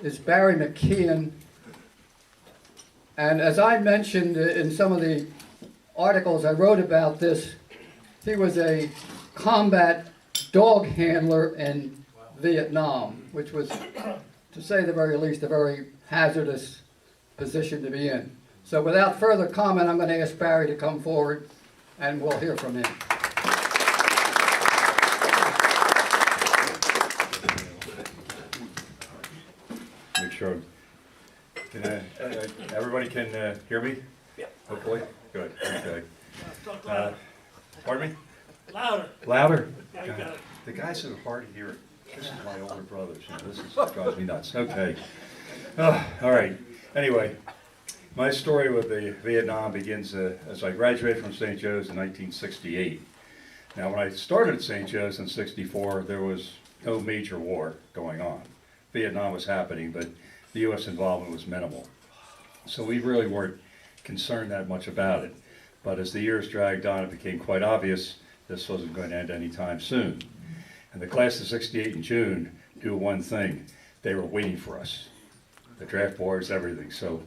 is Barry McKeon. And as I mentioned in some of the articles I wrote about this, he was a combat dog handler in Vietnam, which was, to say the very least, a very hazardous position to be in. So without further comment, I'm going to ask Barry to come forward and we'll hear from him. Make sure. Everybody can hear me? Yeah. Hopefully? Good. Okay. Pardon me? Louder. Louder? Yeah, you got it. The guys that are hard of hearing. This is my older brothers. You know, this drives me nuts. Okay. All right. Anyway, my story with the Vietnam begins as I graduated from St. Joe's in 1968. Now, when I started at St. Joe's in '64, there was no major war going on. Vietnam was happening, but the U.S. involvement was minimal. So we really weren't concerned that much about it. But as the years dragged on, it became quite obvious this wasn't going to end anytime soon. And the class of '68 in June knew one thing: they were waiting for us. The draft boards, everything. So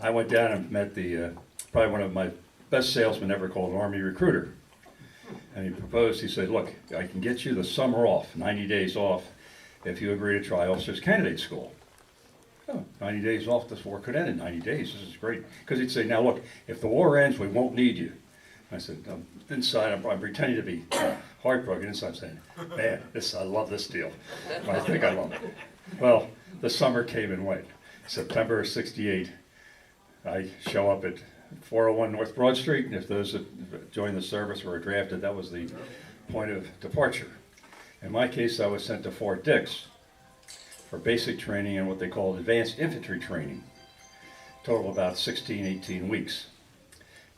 I went down and met the probably one of my best salesmen ever, called an Army recruiter. And he proposed, he said, look, I can get you the summer off, 90 days off, if you agree to try officers candidate school. Oh, 90 days off, this war could end in 90 days, this is great. Because he'd say, now look, if the war ends, we won't need you. I said, inside, I'm pretending to be heartbroken. Inside, I'm saying, man, I love this deal. I think I love it. Well, the summer came and went. September of '68, I show up at 401 North Broad Street, and if those that joined the service were drafted, that was the point of departure. In my case, I was sent to Fort Dix for basic training and what they called advanced infantry training. Total about 16, 18 weeks.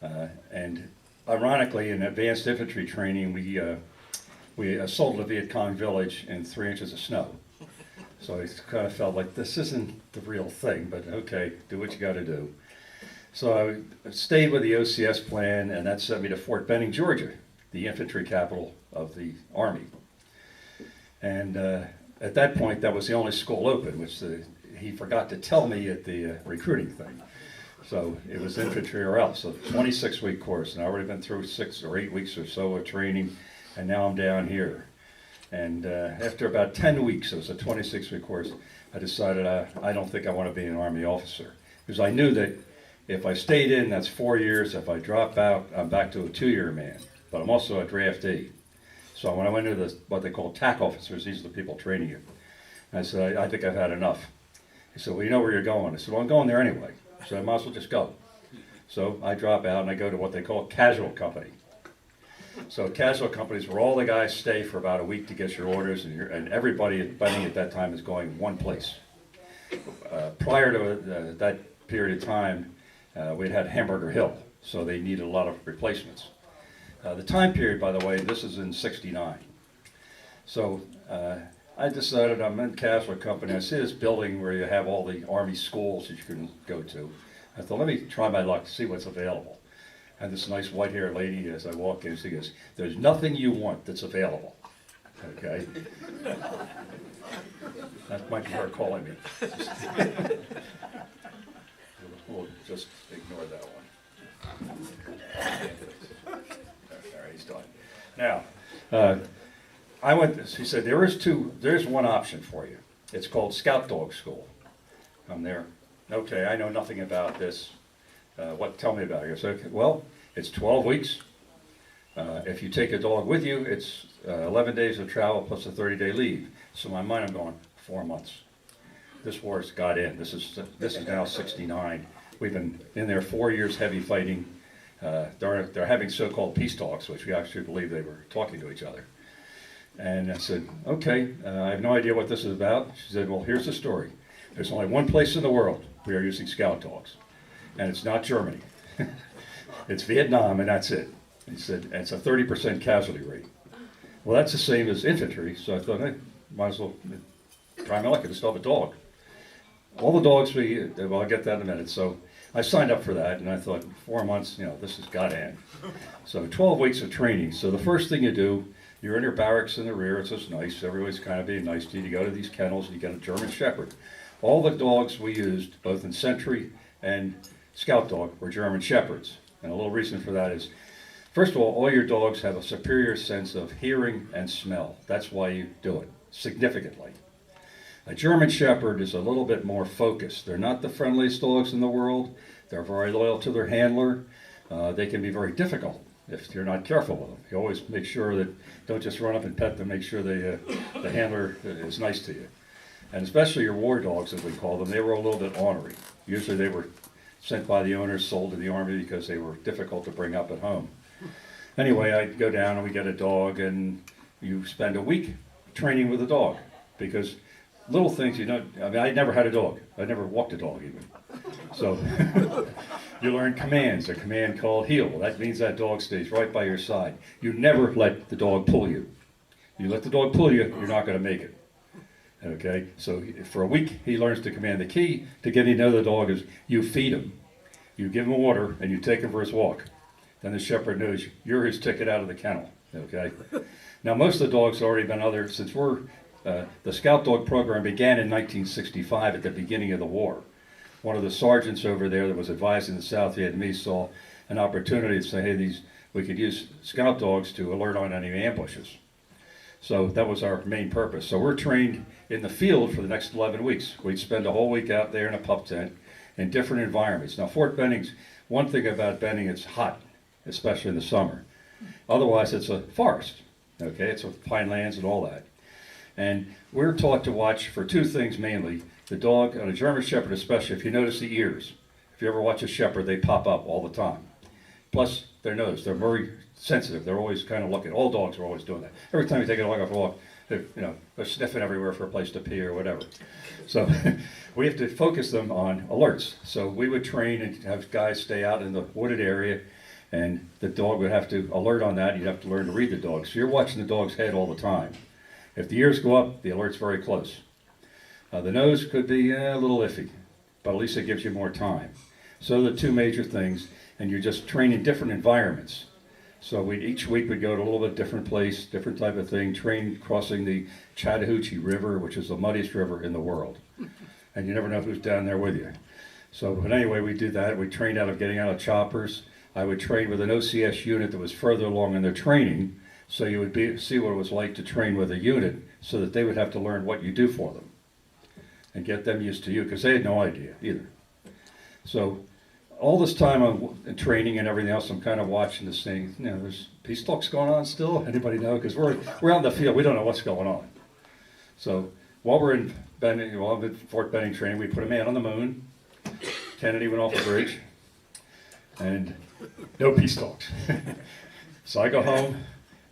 And ironically, in advanced infantry training, we assaulted a Viet Cong village in 3 inches of snow. So I kind of felt like this isn't the real thing, but okay, do what you got to do. So I stayed with the OCS plan, and that sent me to Fort Benning, Georgia, the infantry capital of the Army. And at that point, that was the only school open, which he forgot to tell me at the recruiting thing. So it was infantry or else, so 26-week course, and I already been through 6 or 8 weeks or so of training, and now I'm down here. And after about 10 weeks, it was a 26-week course, I decided I don't think I want to be an Army officer. Because I knew that if I stayed in, that's 4 years. If I drop out, I'm back to a 2-year man. But I'm also a draftee. So when I went into what they call TAC officers, these are the people training you. And I said, I think I've had enough. He said, well, you know where you're going. I said, well, I'm going there anyway. So I might as well just go. So I drop out and I go to what they call casual company. So casual companies where all the guys stay for about a week to get your orders, and everybody at Benning at that time is going one place. Prior to that period of time, we'd had Hamburger Hill, so they needed a lot of replacements. The time period, by the way, this is in '69. So I decided I'm in casual company. I see this building where you have all the Army schools that you can go to. I thought, let me try my luck, see what's available. And this nice white-haired lady, as I walk in, she goes, there's nothing you want that's available. Okay? That might be her calling me. We'll just ignore that one. All right, he's done. Now, she said, there's one option for you. It's called Scout Dog School. I'm there. Okay, I know nothing about this. Tell me about it. I said, okay, well, it's 12 weeks. If you take a dog with you, it's 11 days of travel plus a 30-day leave. So in my mind, I'm going 4 months. This war's got in. This is now '69. We've been in there 4 years, heavy fighting. They're having so-called peace talks, which we actually believe they were talking to each other. And I said, okay, I have no idea what this is about. She said, well, here's the story. There's only one place in the world we are using scout dogs, and it's not Germany. It's Vietnam, and that's it. He said, and it's a 30% casualty rate. Well, that's the same as infantry, so I thought, hey, might as well try my luck. I still have a dog. All the dogs, well, I'll get that in a minute. So I signed up for that, and I thought, 4 months, this has got to end. So 12 weeks of training. So the first thing you do, you're in your barracks in the rear. It's just nice. Everybody's kind of being nice to you. You go to these kennels, and you get a German Shepherd. all the dogs we used, both in Sentry and Scout Dog, were German Shepherds. And a little reason for that is, first of all your dogs have a superior sense of hearing and smell. That's why you do it, significantly. A German Shepherd is a little bit more focused. They're not the friendliest dogs in the world. They're very loyal to their handler. They can be very difficult if you're not careful with them. You always make sure that, don't just run up and pet them, make sure the handler is nice to you. And especially your war dogs, as we call them, they were a little bit ornery. Usually they were sent by the owners, sold to the army because they were difficult to bring up at home. Anyway, I'd go down and we get a dog, and you spend a week training with a dog, because little things you don't, I mean, I never had a dog. I never walked a dog even. So you learn commands, a command called heel. That means that dog stays right by your side. You never let the dog pull you. You let the dog pull you, you're not going to make it. Okay, so for a week he learns to command. The key to getting to know the dog is you feed him, you give him water, and you take him for his walk. Then the shepherd knows you're his ticket out of the kennel. Okay. Now most of the dogs have already been other, since the Scout Dog program began in 1965 at the beginning of the war. One of the sergeants over there that was advising the South Vietnamese saw an opportunity to say, hey, we could use Scout Dogs to alert on any ambushes. So that was our main purpose. So we're trained in the field for the next 11 weeks. We'd spend a whole week out there in a pup tent in different environments. Now Fort Benning's, one thing about Benning, it's hot, especially in the summer. Otherwise it's a forest, okay? It's with pine lands and all that. And we're taught to watch for two things mainly. The dog, on a German Shepherd especially, if you notice the ears. If you ever watch a Shepherd, they pop up all the time. Plus their nose, they're very sensitive. They're always kind of looking. All dogs are always doing that. Every time you take a dog off a walk, they're sniffing everywhere for a place to pee or whatever. So we have to focus them on alerts. So we would train and have guys stay out in the wooded area, and the dog would have to alert on that. You'd have to learn to read the dog. So you're watching the dog's head all the time. If the ears go up, the alert's very close. The nose could be a little iffy, but at least it gives you more time. So the two major things, and you're just training different environments. So each week we'd go to a little bit different place, different type of thing, train crossing the Chattahoochee River, which is the muddiest river in the world. And you never know who's down there with you. So, but anyway, we did that. We trained out of getting out of choppers. I would train with an OCS unit that was further along in their training, so you would see what it was like to train with a unit, so that they would have to learn what you do for them and get them used to you, because they had no idea either. So all this time I'm training and everything else, I'm kind of watching this thing. There's peace talks going on still. Anybody know? Because we're out in the field, we don't know what's going on. So while we're in Benning, while I'm at Fort Benning training, we put a man on the moon. Kennedy went off the bridge, and no peace talks. So I go home.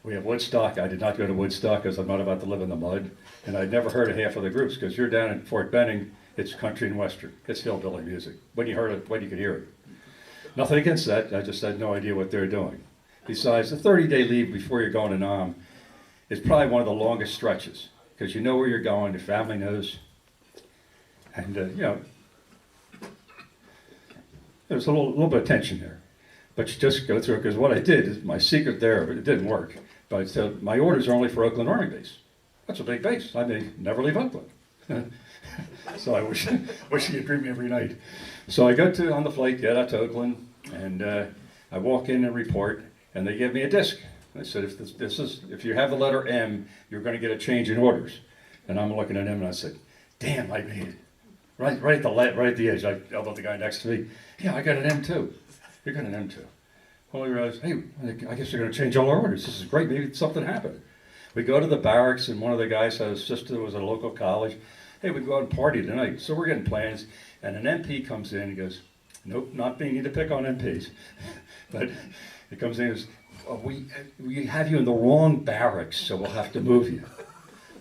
We have Woodstock. I did not go to Woodstock because I'm not about to live in the mud. And I'd never heard of half of the groups, because you're down in Fort Benning, it's country and western. It's hillbilly music. When you heard it, when you could hear it. Nothing against that. I just had no idea what they're doing. Besides, the 30-day leave before you're going to Nam is probably one of the longest stretches, because you know where you're going, your family knows. And, there's a little bit of tension there. But you just go through it, because what I did is my secret there, but it didn't work. But I said, my orders are only for Oakland Army Base. That's a big base. I may never leave Oakland. So I wish you'd dream me every night. So I go on the flight, get out to Oakland, and I walk in and report, and they give me a disc. I said, if you have the letter M, you're going to get a change in orders. And I'm looking at him, and I said, damn, I made it. Right at the edge. I yelled at the guy next to me, yeah, I got an M too. You got an M too. Well, we realized, hey, I guess they're going to change all our orders. This is great. Maybe something happened. We go to the barracks, and one of the guys had a sister that was at a local college. Hey, we go out and party tonight. So we're getting plans, and an MP comes in and goes, nope, not being you to pick on MPs. But he comes in and goes, oh, we have you in the wrong barracks, so we'll have to move you.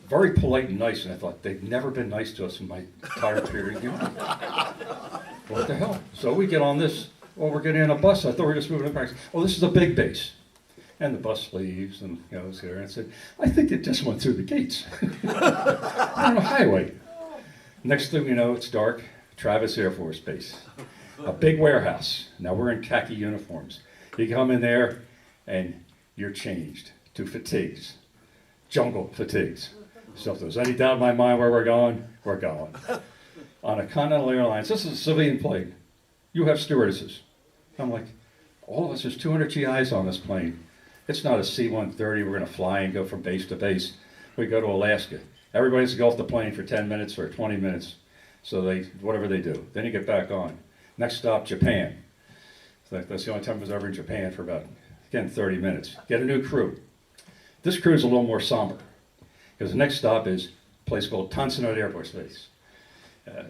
Very polite and nice, and I thought, they've never been nice to us in my entire period. What the hell? So we get on this, we're getting in a bus. I thought we were just moving to barracks. Oh, this is a big base. And the bus leaves, and goes here, and I said, I think it just went through the gates. On a highway. Next thing you know, it's dark. Travis Air Force Base. A big warehouse. Now we're in khaki uniforms. You come in there, and you're changed to fatigues. Jungle fatigues. So if there's any doubt in my mind where we're going, we're going. on a Continental Airlines. This is a civilian plane. You have stewardesses. I'm like, all of us, there's 200 GIs on this plane. It's not a C-130, we're going to fly and go from base to base. We go to Alaska. Everybody has to go off the plane for 10 minutes or 20 minutes. So whatever they do. Then you get back on. Next stop, Japan. That's the only time I was ever in Japan for about, again, 30 minutes. Get a new crew. This crew is a little more somber, because the next stop is a place called Tansanode Air Force Base.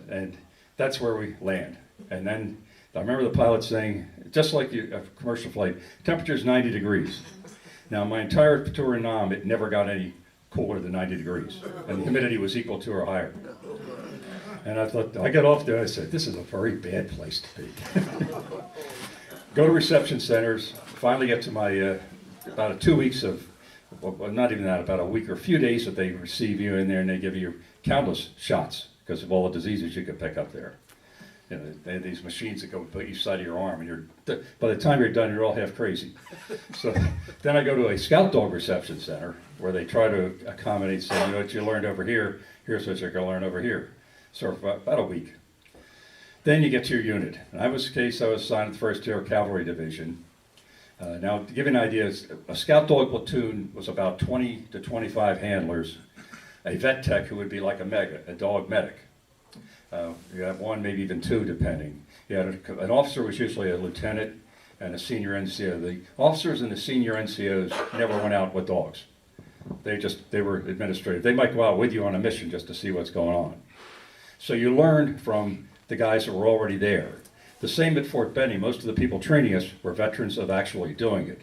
And that's where we land. And then I remember the pilot saying, just like a commercial flight, temperature is 90 degrees. Now, my entire tour in Nam, it never got any cooler than 90 degrees. And the humidity was equal to or higher. And I thought, I got off there and I said, this is a very bad place to be. Go to reception centers, finally get to my, about 2 weeks of, well, not even that, about a week or a few days that they receive you in there and they give you countless shots because of all the diseases you could pick up there. You know, they have these machines that go to each side of your arm, and by the time you're done, you're all half crazy. So then I go to a scout dog reception center where they try to accommodate, say, you know what you learned over here, here's what you're going to learn over here. So for about a week. Then you get to your unit. In I was assigned to the 1st Air Cavalry Division. Now, to give you an idea, a scout dog platoon was about 20 to 25 handlers, a vet tech who would be like a dog medic. You have one, maybe even two, depending. You had an officer was usually a lieutenant and a senior NCO. The officers and the senior NCOs never went out with dogs. They were administrative. They might go out with you on a mission just to see what's going on. So you learned from the guys that were already there. The same at Fort Benning. Most of the people training us were veterans of actually doing it.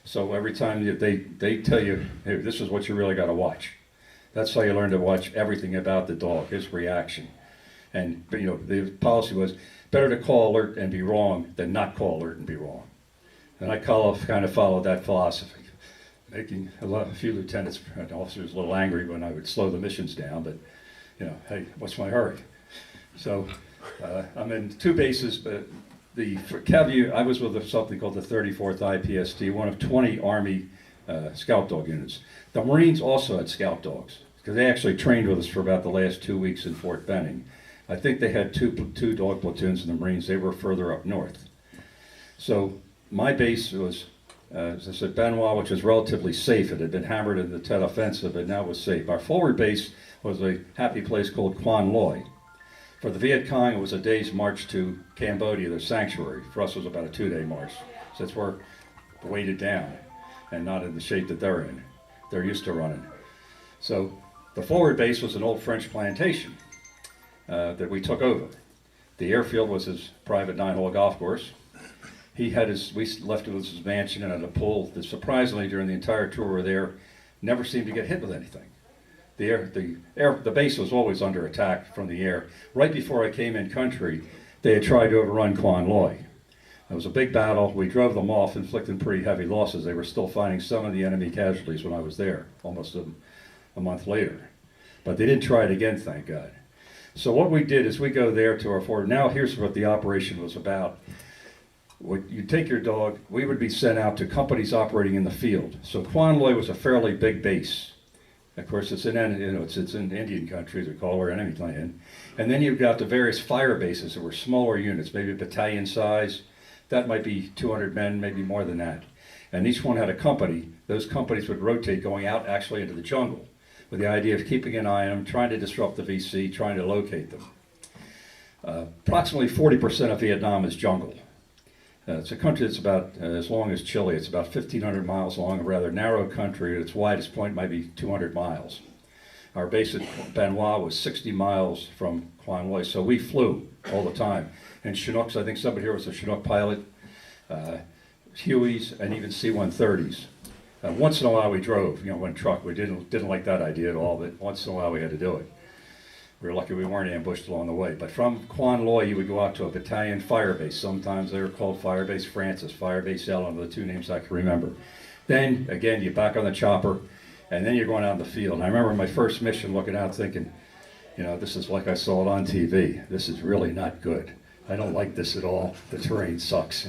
So every time they tell you, hey, this is what you really got to watch. That's how you learn to watch everything about the dog, his reaction. And you know, the policy was better to call alert and be wrong than not call alert and be wrong. And I kind of followed that philosophy, making a few lieutenants and officers a little angry when I would slow the missions down. But you know, hey, what's my hurry? So I'm in 2 bases, but for cavalry, I was with something called the 34th IPSD, one of 20 Army scout dog units. The Marines also had scout dogs, because they actually trained with us for about the last 2 weeks in Fort Benning. I think they had two dog platoons in the Marines. They were further up north. So my base was, as I said, Benoit, which was relatively safe. It had been hammered in the Tet Offensive, but now was safe. Our forward base was a happy place called Quan Loy. For the Viet Cong, it was a day's march to Cambodia, their sanctuary. For us, it was about a 2-day march, since we're weighted down and not in the shape that they're in. They're used to running. So the forward base was an old French plantation that we took over. The airfield was his private 9-hole golf course. We left it with his mansion and had a pool that surprisingly during the entire tour we were there, never seemed to get hit with anything. The base was always under attack from the air. Right before I came in country, they had tried to overrun Quan Loy. It was a big battle. We drove them off, inflicting pretty heavy losses. They were still finding some of the enemy casualties when I was there, almost a month later. But they didn't try it again, thank God. So what we did is we go there to our forward. Now here's what the operation was about. You take your dog, we would be sent out to companies operating in the field. So Quan Loy was a fairly big base. Of course, it's in Indian country, they call it enemy land. And then you've got the various fire bases that were smaller units, maybe battalion size. That might be 200 men, maybe more than that. And each one had a company. Those companies would rotate going out actually into the jungle with the idea of keeping an eye on them, trying to disrupt the VC, trying to locate them. Approximately 40% of Vietnam is jungle. It's a country that's about as long as Chile. It's about 1,500 miles long, a rather narrow country. At its widest point might be 200 miles. Our base at Benoit was 60 miles from Quan Loy, so we flew all the time. And Chinooks, I think somebody here was a Chinook pilot, Hueys, and even C-130s. Once in a while we drove, one truck. We didn't like that idea at all, but once in a while we had to do it. We were lucky we weren't ambushed along the way. But from Quan Loy, you would go out to a battalion fire base. Sometimes they were called Fire Base Francis, Fire Base Ellen, the 2 names I can remember. Then, again, you're back on the chopper, and then you're going out in the field. And I remember my first mission looking out thinking, this is like I saw it on TV. This is really not good. I don't like this at all. The terrain sucks,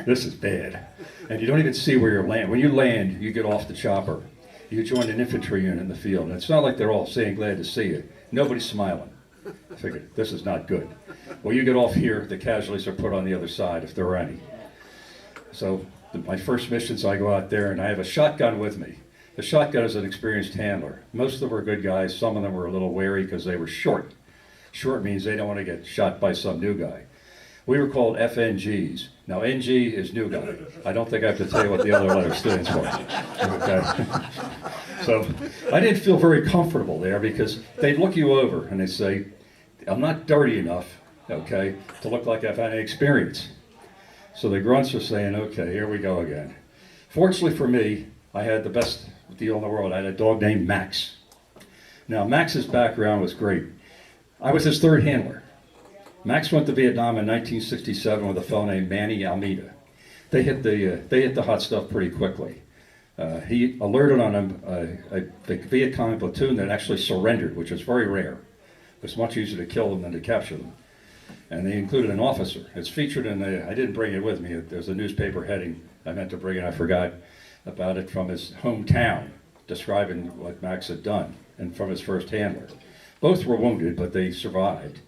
This is bad. And you don't even see where you're landing. When you land, you get off the chopper. You join an infantry unit in the field. And it's not like they're all saying glad to see you. Nobody's smiling. I figured, this is not good. Well, you get off here, the casualties are put on the other side, if there are any. So my first missions, I go out there and I have a shotgun with me. The shotgun is an experienced handler. Most of them were good guys. Some of them were a little wary because they were short. Short means they don't want to get shot by some new guy. We were called FNGs. Now, NG is new guy. I don't think I have to tell you what the other letter stands for. Okay. So I didn't feel very comfortable there because they'd look you over and they'd say, I'm not dirty enough, okay, to look like I've had any experience. So the grunts are saying, okay, here we go again. Fortunately for me, I had the best deal in the world. I had a dog named Max. Now, Max's background was great. I was his third handler. Max went to Vietnam in 1967 with a fellow named Manny Almeida. They hit the hot stuff pretty quickly. He alerted on a Viet Cong platoon that actually surrendered, which was very rare. It was much easier to kill them than to capture them. And they included an officer. It's featured in I didn't bring it with me. There's a newspaper heading I meant to bring it, I forgot about it, from his hometown, describing what Max had done, and from his first handler. Both were wounded, but they survived.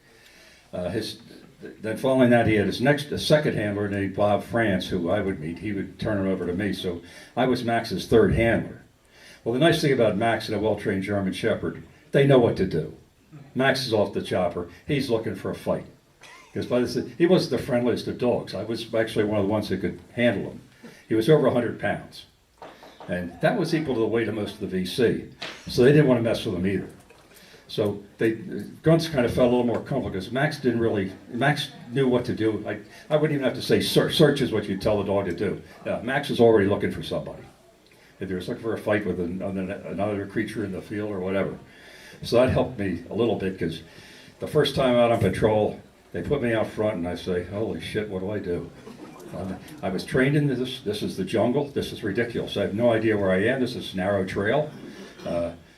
Then following that, he had a second handler named Bob France, who I would meet. He would turn it over to me, so I was Max's third handler. Well, the nice thing about Max and a well-trained German Shepherd, they know what to do. Max is off the chopper. He's looking for a fight. Because he wasn't the friendliest of dogs. I was actually one of the ones that could handle him. He was over 100 pounds. And that was equal to the weight of most of the VC. So they didn't want to mess with him either. So grunts kind of felt a little more comfortable because Max knew what to do. I wouldn't even have to say search is what you tell the dog to do. Max was already looking for somebody. If he was looking for a fight with another creature in the field or whatever. So that helped me a little bit because the first time out on patrol, they put me out front and I say, holy shit, what do I do? I was trained in this. This is the jungle. This is ridiculous. I have no idea where I am. This is a narrow trail.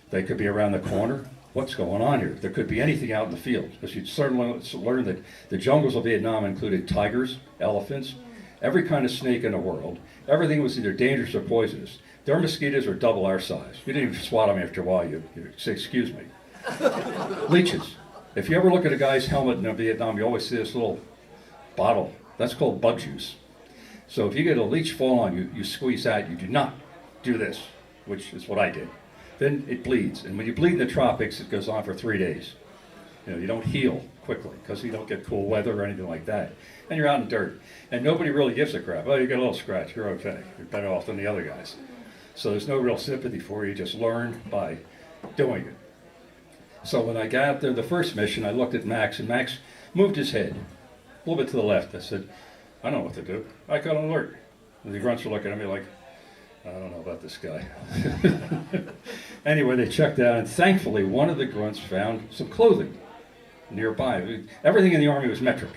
They could be around the corner. What's going on here? There could be anything out in the field. Because you'd certainly learn that the jungles of Vietnam included tigers, elephants, every kind of snake in the world. Everything was either dangerous or poisonous. Their mosquitoes are double our size. You didn't even swat them after a while. You say, excuse me. Leeches. If you ever look at a guy's helmet in Vietnam, you always see this little bottle. That's called bug juice. So if you get a leech fall on you, you squeeze that. You do not do this, which is what I did. Then it bleeds. And when you bleed in the tropics, it goes on for 3 days. You don't heal quickly because you don't get cool weather or anything like that. And you're out in dirt. And nobody really gives a crap. Oh, you get a little scratch, you're okay. You're better off than the other guys. So there's no real sympathy for you. You just learn by doing it. So when I got out there the first mission, I looked at Max, and Max moved his head a little bit to the left. I said, I know what to do. I got an alert. And the grunts were looking at me like, I don't know about this guy. Anyway, they checked out, and thankfully one of the grunts found some clothing nearby. Everything in the Army was metric.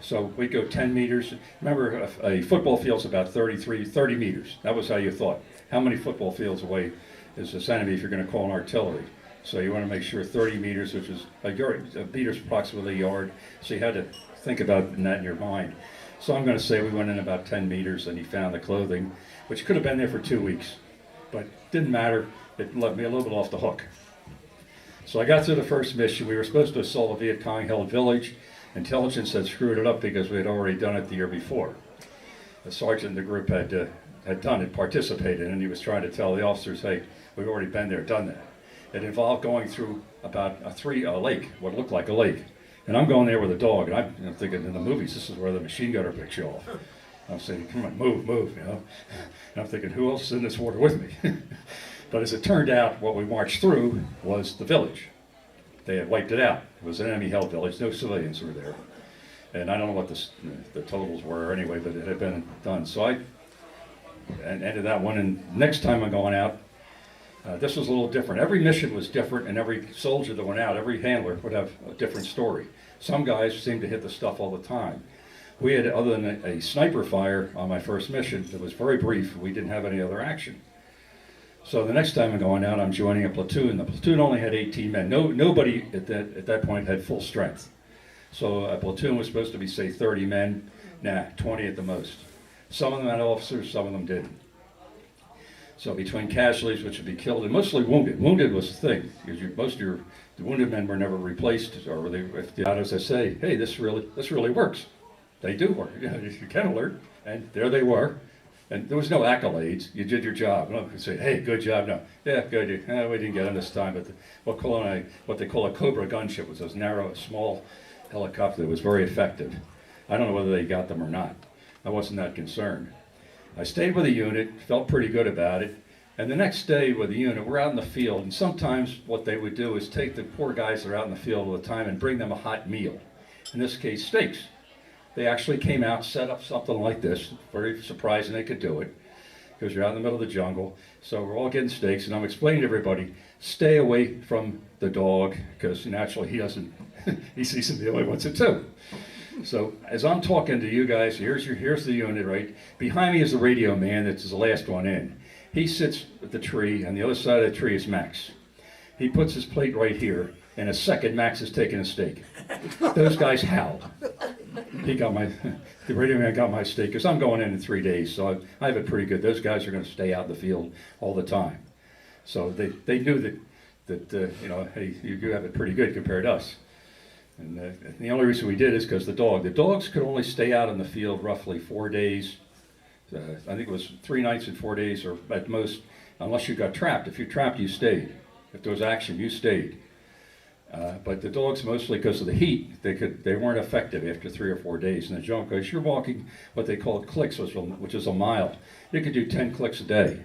So we'd go 10 meters. Remember, a football field's about 30 meters. That was how you thought. How many football fields away is this enemy if you're going to call an artillery? So you want to make sure 30 meters, which is a meter's approximately a yard. So you had to think about that in your mind. So I'm going to say we went in about 10 meters and he found the clothing, which could have been there for 2 weeks. But didn't matter. It left me a little bit off the hook. So I got through the first mission. We were supposed to assault a Viet Cong held village. Intelligence had screwed it up because we had already done it the year before. The sergeant in the group had done it, participated, and he was trying to tell the officers, hey, we've already been there, done that. It involved going through about a lake, what looked like a lake. And I'm going there with a dog, and I'm thinking in the movies, this is where the machine gunner picks you off. I'm saying, come on, move, And I'm thinking, who else is in this water with me? But as it turned out, what we marched through was the village. They had wiped it out. It was an enemy-held village. No civilians were there. And I don't know what the totals were anyway, but it had been done. So I ended that one, and next time I'm going out, this was a little different. Every mission was different, and every soldier that went out, every handler would have a different story. Some guys seemed to hit the stuff all the time. We had, other than a sniper fire on my first mission that was very brief, we didn't have any other action. So the next time I'm going out, I'm joining a platoon. The platoon only had 18 men. Nobody at that point had full strength. So a platoon was supposed to be, say, 30 men. Nah, 20 at the most. Some of them had officers, some of them didn't. So between casualties, which would be killed, and mostly wounded. Wounded was the thing, because the wounded men were never replaced, or they, if the as I say, hey, this really works. They do work. You can alert, and there they were. And there was no accolades. You did your job. No one could say, hey, good job. No, yeah, good. We didn't get on this time. But what they call a Cobra gunship was those narrow, small helicopter that was very effective. I don't know whether they got them or not. I wasn't that concerned. I stayed with the unit, felt pretty good about it. And the next day with the unit, we're out in the field. And sometimes what they would do is take the poor guys that are out in the field all the time and bring them a hot meal. In this case, steaks. They actually came out, set up something like this. Very surprising they could do it, because you're out in the middle of the jungle. So we're all getting steaks, and I'm explaining to everybody, stay away from the dog, because naturally he doesn't, he sees him the way he wants it too. So as I'm talking to you guys, here's the unit, right? Behind me is the radio man, that's the last one in. He sits at the tree, and the other side of the tree is Max. He puts his plate right here. In a second, Max is taking a steak. Those guys howled. The radio man got my steak, because I'm going in 3 days, so I have it pretty good. Those guys are going to stay out in the field all the time. So they knew that you know, hey, you have it pretty good compared to us. And the only reason we did is because the dogs could only stay out in the field roughly 4 days. I think it was 3 nights and 4 days, or at most, unless you got trapped. If you trapped, you stayed. If there was action, you stayed. But the dogs, mostly because of the heat, they weren't effective after 3 or 4 days in the jungle. Because you're walking what they call clicks, which is a mile. You could do 10 clicks a day,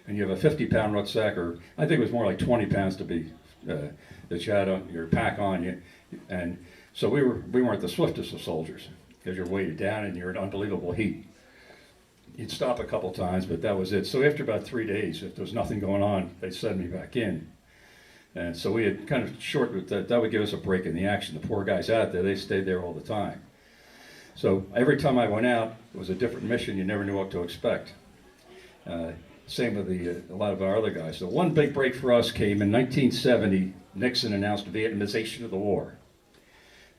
and you have a 50-pound rucksack, or I think it was more like 20 pounds to be that you had on your pack on you. And so we weren't the swiftest of soldiers, because you're weighted down and you're in unbelievable heat. You'd stop a couple times, but that was it. So after about 3 days, if there was nothing going on, they'd send me back in. And so we had kind of short with that. That would give us a break in the action. The poor guys out there, they stayed there all the time. So every time I went out, it was a different mission. You never knew what to expect. Same with a lot of our other guys. So one big break for us came in 1970. Nixon announced Vietnamization of the war.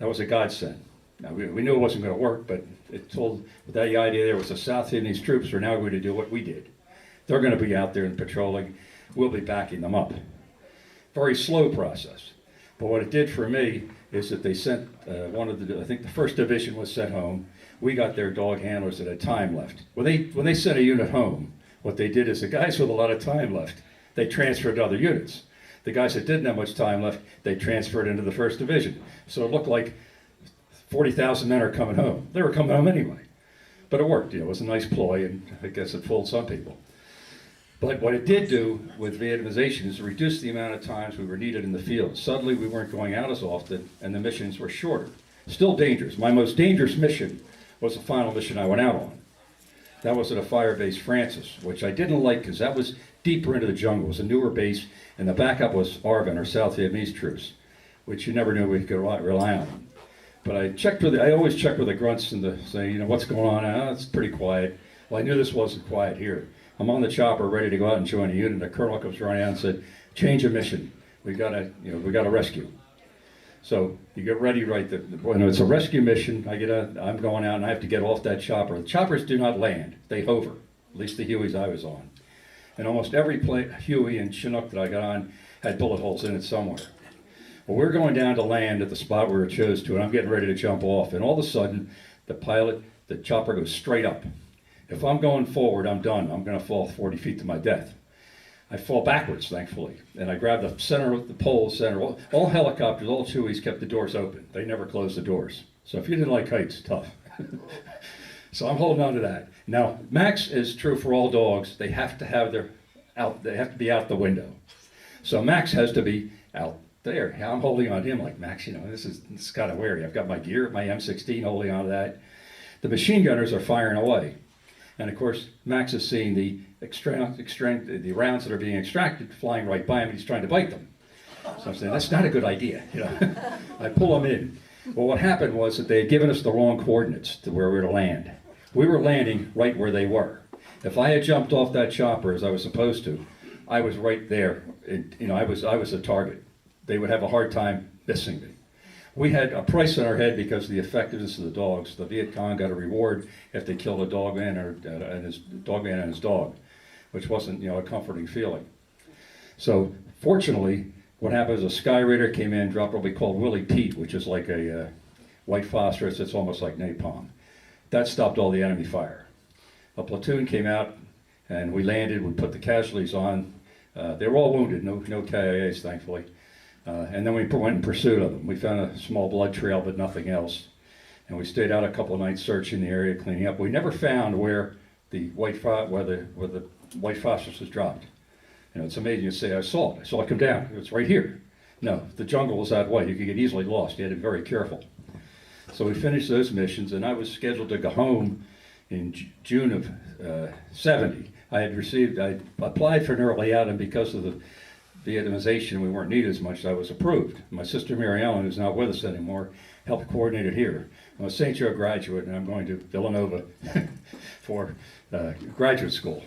That was a godsend. Now we knew it wasn't going to work, but it told with that idea there was the South Vietnamese troops are now going to do what we did. They're going to be out there and patrolling. We'll be backing them up. Very slow process. But what it did for me is that they sent I think the 1st Division was sent home. We got their dog handlers that had time left. When they sent a unit home, what they did is the guys with a lot of time left, they transferred to other units. The guys that didn't have much time left, they transferred into the 1st Division. So it looked like 40,000 men are coming home. They were coming home anyway. But it worked. It was a nice ploy, and I guess it fooled some people. But what it did do with Vietnamization is reduce the amount of times we were needed in the field. Suddenly we weren't going out as often, and the missions were shorter. Still dangerous. My most dangerous mission was the final mission I went out on. That was at a fire base Francis, which I didn't like because that was deeper into the jungle. It was a newer base, and the backup was ARVN, or South Vietnamese troops, which you never knew we could rely on. But I always checked with the grunts and say, you know, what's going on? It's pretty quiet. Well, I knew this wasn't quiet here. I'm on the chopper ready to go out and join a unit. The colonel comes running out and said, change of mission. We got a rescue. So you get ready, right? When it's a rescue mission, I'm going out and I have to get off that chopper. The choppers do not land, they hover, at least the Hueys I was on. And almost every Huey and Chinook that I got on had bullet holes in it somewhere. Well, we're going down to land at the spot we were chose to, and I'm getting ready to jump off. And all of a sudden, the chopper goes straight up. If I'm going forward, I'm done. I'm going to fall 40 feet to my death. I fall backwards, thankfully, and I grab the center of the pole center. All helicopters, all Chewies kept the doors open. They never closed the doors. So if you didn't like heights, tough. So I'm holding on to that. Now, Max is true for all dogs. They have to they have to be out the window. So Max has to be out there. I'm holding on to him like, Max, this is kind of wary. I've got my gear, my M16, holding on to that. The machine gunners are firing away. And of course, Max is seeing the rounds that are being extracted flying right by him, and he's trying to bite them. So I'm saying, that's not a good idea. I pull him in. Well, what happened was that they had given us the wrong coordinates to where we were to land. We were landing right where they were. If I had jumped off that chopper as I was supposed to, I was right there. I was a target. They would have a hard time missing me. We had a price on our head because of the effectiveness of the dogs. The Viet Cong got a reward if they killed a dog man and his dog. which wasn't, a comforting feeling. So fortunately, what happened is a Sky Raider came in, dropped what we called Willie Pete, which is like a white phosphorus. It's almost like napalm. That stopped all the enemy fire. A platoon came out, and we landed. We put the casualties on. They were all wounded, no KIAs, thankfully. And then we went in pursuit of them. We found a small blood trail, but nothing else. And we stayed out a couple of nights searching the area, cleaning up. We never found where the white phosphorus was dropped. It's amazing. You say, I saw it come down. It's right here. No, the jungle was that way. You could get easily lost. You had to be very careful. So we finished those missions, and I was scheduled to go home in June of 70. I applied for an early out, and because of the Vietnamization, we weren't needed as much, I was approved. My sister Mary Ellen, who's not with us anymore, helped coordinate it here. I'm a St. Joe graduate, and I'm going to Villanova for graduate school.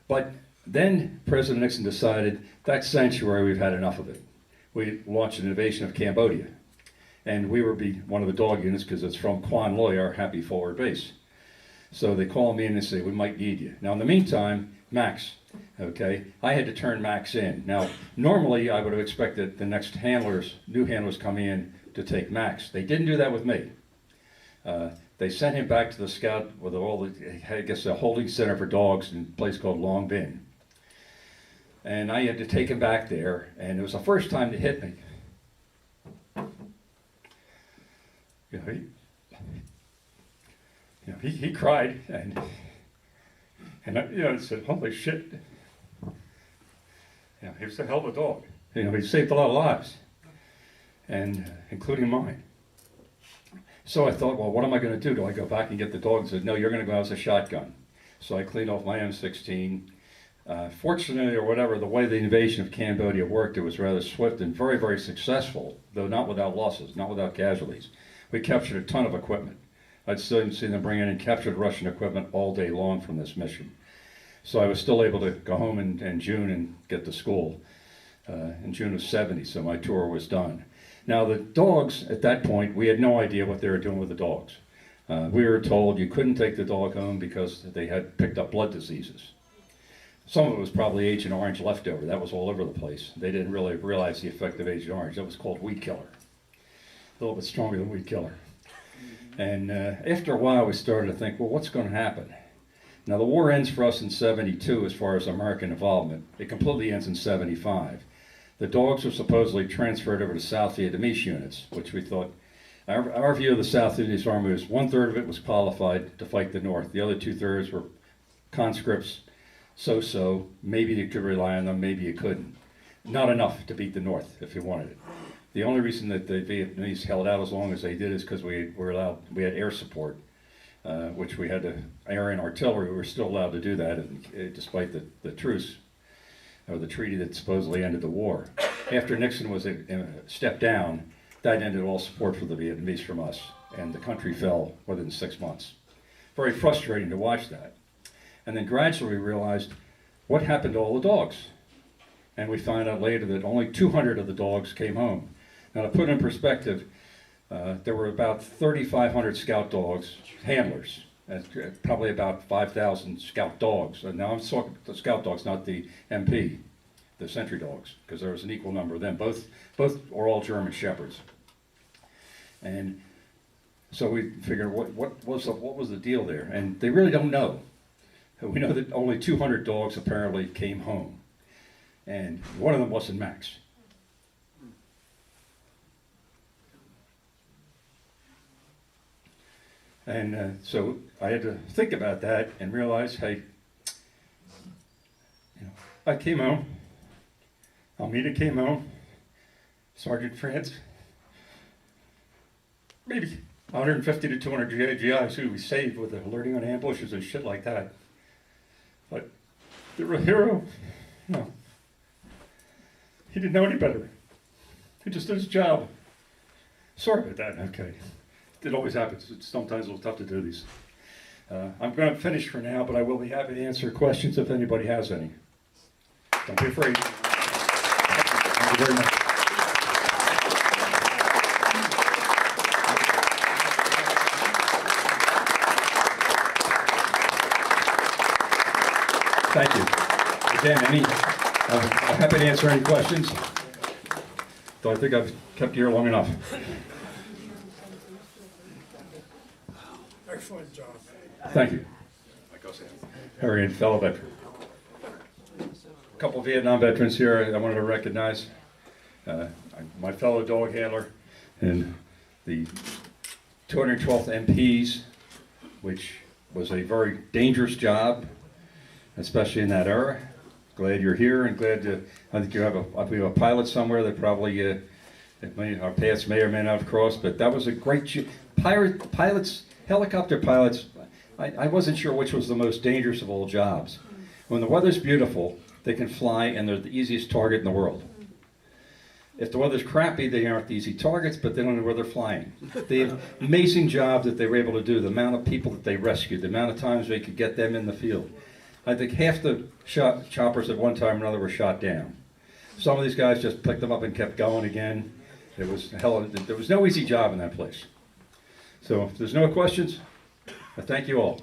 But then President Nixon decided that sanctuary, we've had enough of it. We launched an invasion of Cambodia, and we would be one of the dog units because it's from Quan Loy, our happy forward base. So they call me and they say, we might need you. Now in the meantime, Max, okay, I had to turn Max in. Now normally I would have expected the next new handlers come in to take Max. They didn't do that with me. They sent him back to the scout with a holding center for dogs in a place called Long Bin. And I had to take him back there, and it was the first time they hit me. He cried, and I said, holy shit. He was a hell of a dog. He saved a lot of lives, and including mine. So I thought, well, what am I going to do? Do I go back and get the dog? And said, no, you're going to go out with a shotgun. So I cleaned off my M16. Fortunately, or whatever, the way the invasion of Cambodia worked, it was rather swift and very, very successful, though not without losses, not without casualties. We captured a ton of equipment. I'd still seen them bring in and captured Russian equipment all day long from this mission. So I was still able to go home in June and get to school in June of 70, so my tour was done. Now the dogs, at that point, we had no idea what they were doing with the dogs. We were told you couldn't take the dog home because they had picked up blood diseases. Some of it was probably Agent Orange leftover. That was all over the place. They didn't really realize the effect of Agent Orange. That was called weed killer. A little bit stronger than weed killer. And after a while, we started to think, well, what's going to happen? Now, the war ends for us in 72 as far as American involvement. It completely ends in 75. The dogs were supposedly transferred over to South Vietnamese units, which we thought, our view of the South Vietnamese Army was 1/3 of it was qualified to fight the North. The other 2/3 were conscripts, so-so. Maybe you could rely on them, maybe you couldn't. Not enough to beat the North if you wanted it. The only reason that the Vietnamese held out as long as they did is because we had air support, which we had to air and artillery. We were still allowed to do that, despite the truce, or the treaty that supposedly ended the war. After Nixon was stepped down, that ended all support for the Vietnamese from us, and the country fell within 6 months. Very frustrating to watch that. And then gradually we realized, what happened to all the dogs? And we found out later that only 200 of the dogs came home. Now to put in perspective, there were about 3,500 scout dogs, handlers, and probably about 5,000 scout dogs. And now I'm talking the scout dogs, not the MP, the sentry dogs, because there was an equal number of them. Both are all German shepherds. And so we figured, what was the deal there? And they really don't know. We know that only 200 dogs apparently came home, and one of them wasn't Max. And so I had to think about that and realize, hey, I came home, Almeida came home, Sergeant France, maybe 150 to 200 GIs who we saved with alerting on ambushes and shit like that. But the real hero, no. He didn't know any better. He just did his job. Sorry about that, okay. It always happens. It's sometimes a little tough to do these. I'm going to finish for now, but I will be happy to answer questions if anybody has any. Don't be afraid. Thank you very much. Thank you. Again, I'm happy to answer any questions. Though I think I've kept you here long enough. Excellent job. Thank you. Harry and fellow veteran. A couple of Vietnam veterans here I wanted to recognize. My fellow dog handler and the 212th MPs, which was a very dangerous job, especially in that era. Glad you're here and glad to, I think we have a pilot somewhere that probably our paths may or may not have crossed, but that was a great, pilots, helicopter pilots, I wasn't sure which was the most dangerous of all jobs. When the weather's beautiful, they can fly and they're the easiest target in the world. If the weather's crappy, they aren't the easy targets, but they don't know where they're flying. They have amazing job that they were able to do, the amount of people that they rescued, the amount of times they could get them in the field. I think half the choppers at one time or another were shot down. Some of these guys just picked them up and kept going again. There was no easy job in that place. So if there's no questions, I thank you all.